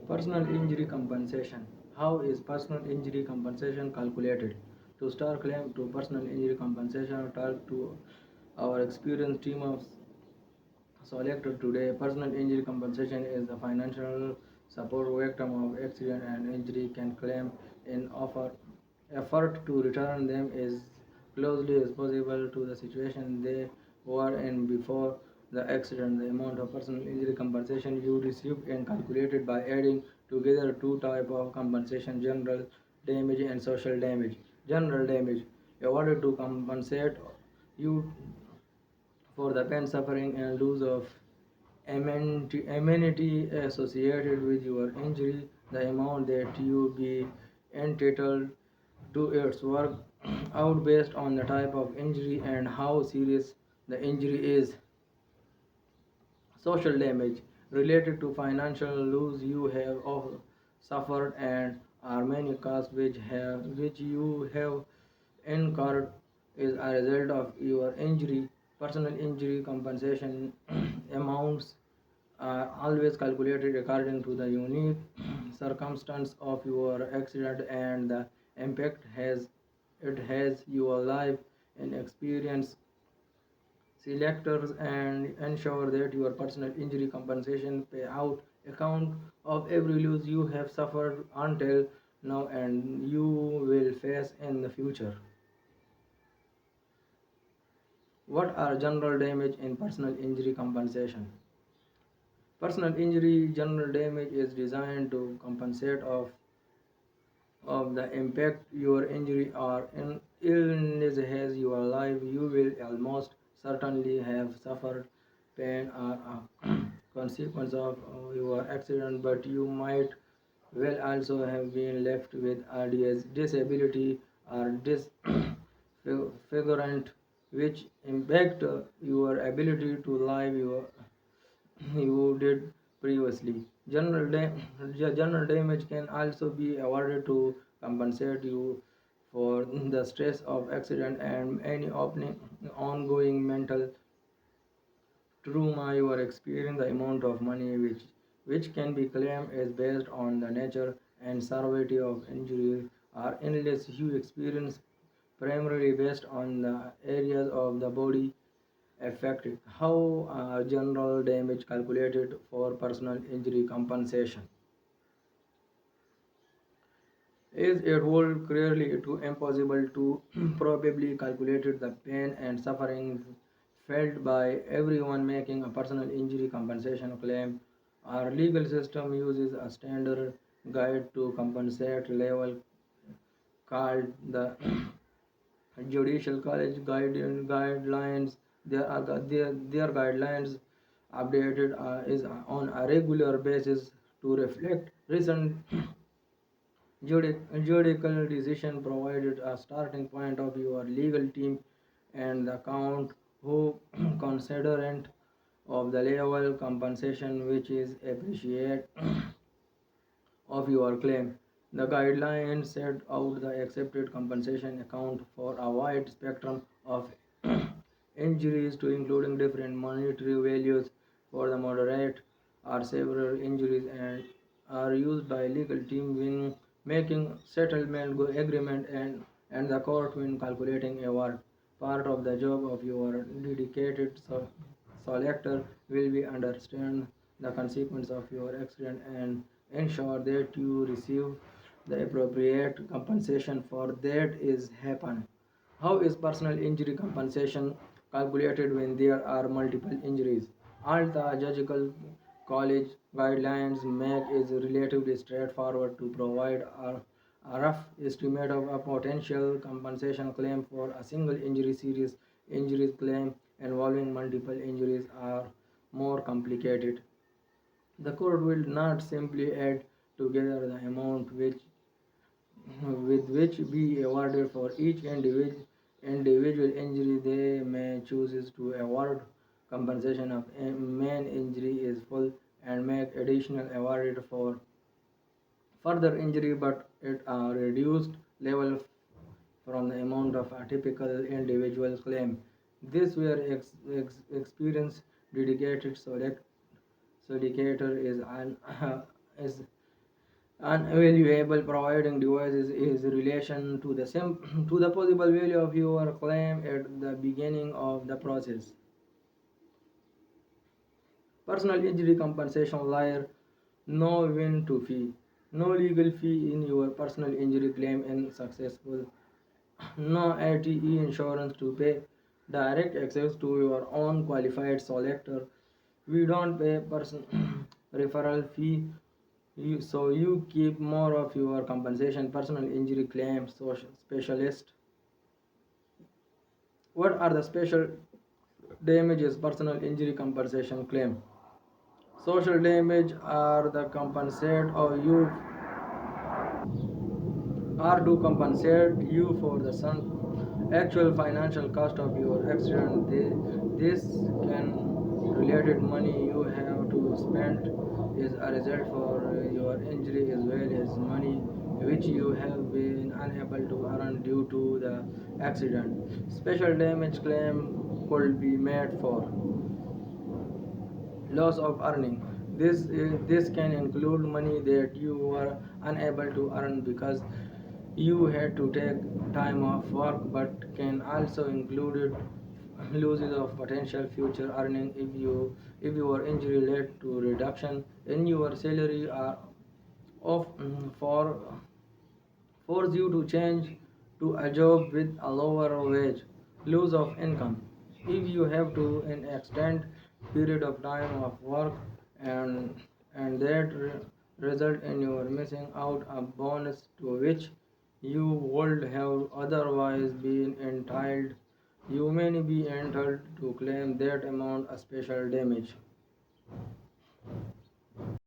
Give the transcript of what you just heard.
Personal injury compensation. How is personal injury compensation calculated? To start claim to personal injury compensation, talk to our experienced team of selected today. Personal injury compensation is the financial support victim of accident and injury can claim in offer effort to return them as closely as possible to the situation they were in before the accident. The amount of personal injury compensation you receive and calculated by adding together two types of compensation: general damage and social damage. General damage awarded to compensate you for the pain, suffering, and loss of amenity associated with your injury. The amount that you be entitled to its work out based on the type of injury and how serious the injury is. Social damage related to financial loss you have suffered and are many costs which you have incurred is a result of your injury. Personal injury compensation amounts are always calculated according to the unique circumstance of your accident and the impact has it has your life and experience. Selectors and ensure that your personal injury compensation payout account of every loss you have suffered until now and you will face in the future. What are general damage in personal injury compensation? Personal injury general damage is designed to compensate of the impact your injury or illness has your life. You will almost certainly have suffered pain or a consequence of your accident, but you might well also have been left with a disability or disfigurement which impact your ability to live you did previously. General damage can also be awarded to compensate you for the stress of accident and any ongoing mental trauma you are experiencing. The amount of money which can be claimed is based on the nature and severity of injury or illness you experience, primarily based on the areas of the body affected. How general damage calculated for personal injury compensation? Is it will clearly to impossible to probably calculate the pain and suffering felt by everyone making a personal injury compensation claim. Our legal system uses a standard guide to compensate level called the Judicial College guidelines. Their guidelines updated is on a regular basis to reflect recent judicial decision, provided a starting point of your legal team and the count who considerant of the level compensation which is appreciate of your claim. The guidelines set out the accepted compensation account for a wide spectrum of injuries to including different monetary values for the moderate or severe injuries and are used by legal team when making settlement agreement and the court when calculating award. Part of the job of your dedicated selector will be understand the consequence of your accident and ensure that you receive the appropriate compensation for that is happen. How is personal injury compensation calculated when there are multiple injuries? All the judicial college guidelines make is relatively straightforward to provide a rough estimate of a potential compensation claim for a single injury. Serious injuries claim involving multiple injuries are more complicated. The court will not simply add together the amount with which be awarded for each individual injury. They may choose to award compensation of a main injury is full and make additional awarded for further injury but at a reduced level from the amount of a typical individual claim. This where experience dedicated select syndicator is Unavailable providing devices is relation to the to the possible value of your claim at the beginning of the process. Personal injury compensation layer: no win to fee. No legal fee in your personal injury claim in successful. No ATE insurance to pay. Direct access to your own qualified selector. We don't pay person referral fee. So you keep more of your compensation. Personal injury claim social specialist: what are the special damages personal injury compensation claim? Social damage are the compensate or you are to compensate you for the actual financial cost of your accident. This can related money you have to spend is a result for your injury as well as money which you have been unable to earn due to the accident. Special damage claim could be made for loss of earning. This can include money that you were unable to earn because you had to take time off work, but can also include losses of potential future earning if your injury led to reduction in your salary or of for force you to change to a job with a lower wage. Loss of income: if you have to an extended period of time of work and that result in your missing out a bonus to which you would have otherwise been entitled, you may be entitled to claim that amount as special damage.